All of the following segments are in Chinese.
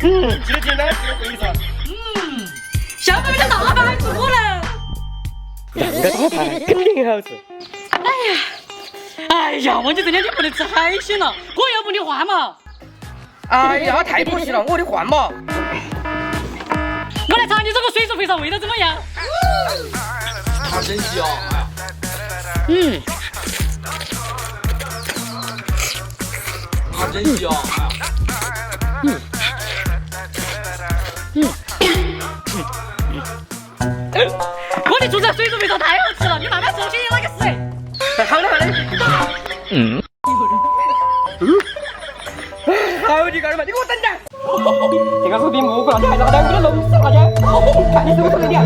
记得简单，记得会意思。下面的大盘还是我了。这个大盘肯定好吃。哎呀，我你这两天不能吃海鲜了，我要不你换嘛？哎呀，太可惜了，我的换嘛。我来查你这个水煮肥肠味道怎么样？好神奇哦！好神奇哦！我的猪仔水煮肥肠太好吃了，你慢慢说，先那个死。好的好的。好你个儿嘛，你给我等着！这个视频木过了，你还拿两个弄死大家，看你是不是这样。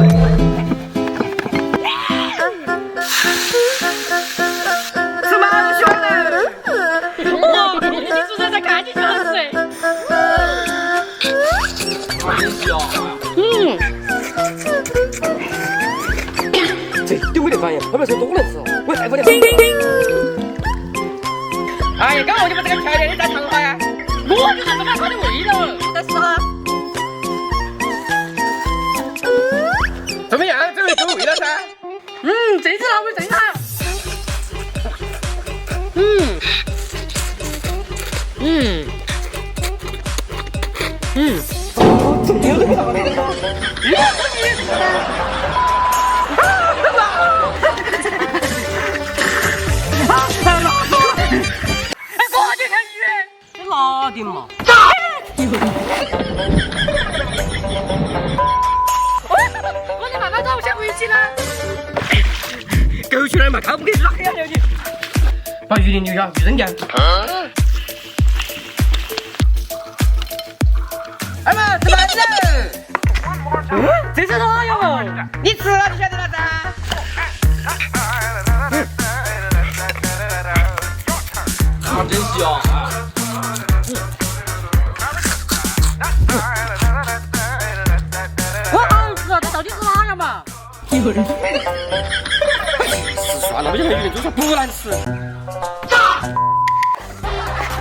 吃毛血了！哇，你猪仔才看进去好吃。好神奇哦！这丢没得反应，会不会是多能吃？我太不得。哎呀，刚好就把这个漂亮的再尝下呀！我就看这么它的味道，再吃哈。怎么样？这回够味了噻？这次好味最好。这有这个道理。拿的嘛！我你慢慢走，我先回去了。狗去哪儿嘛？看不给拉黑了你！把鱼鳞留下，鱼扔掉。二妈，吃饭了。这是哪样哦？你吃了就晓得了噻。好神奇哦！我好吃啊！这到底是哪样嘛？算了，我觉得鱼鳞就是不难吃。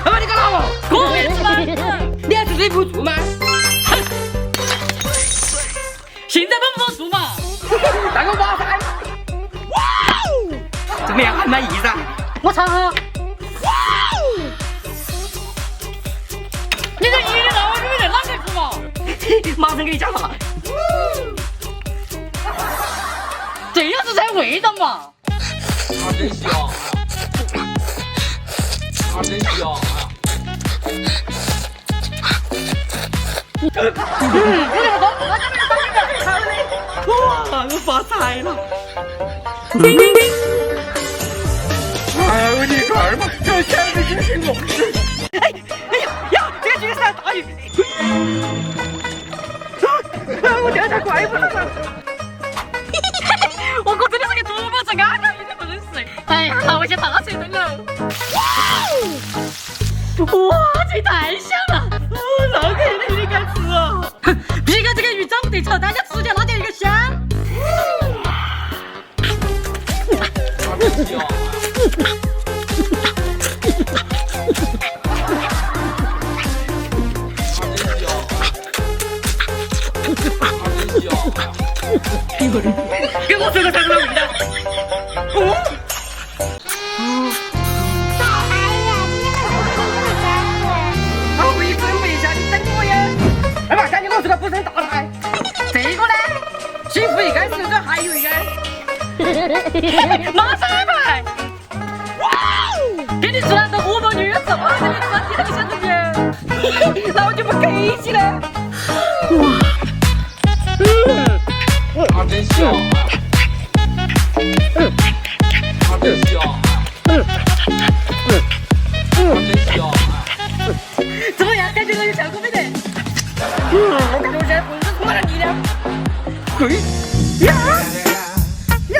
二妈，你干啥嘛？我也吃饭。你还吃这不住吗？现在帮不帮助嘛？那个哇塞！怎么样？还满意噻？我尝哈。你这鱼让我女人啷个吃嘛？马上给你讲嘛。这样子才味道嘛。好神奇哦！好神奇哦！哇，我发财了！哎，我你个儿嘛，这钱没进行过。哎呀，这个巨山大鱼！我这才怪不得了。我哥真的是个猪包子，安安一点不能吃。哎呀，那我先大吃一顿了。哇，这太香了！那个一定敢吃啊！别个这个鱼长得丑，大家吃起来那叫一个香。好神奇哦！给我吃个啥子味道？好一准备一下，你等我呀！哎妈，赶紧给我吃个补身大菜。这个呢？幸福一根，是个还有一根。马上安排。给你吃了，都我们女人吃，我给你吃，你那个小子姐，那我就不客气了。好神奇哦！好神奇哦！好神奇哦！怎么样？感觉到有效果没得？我感觉我现在浑身充满了力量。嘿，呀呀呀！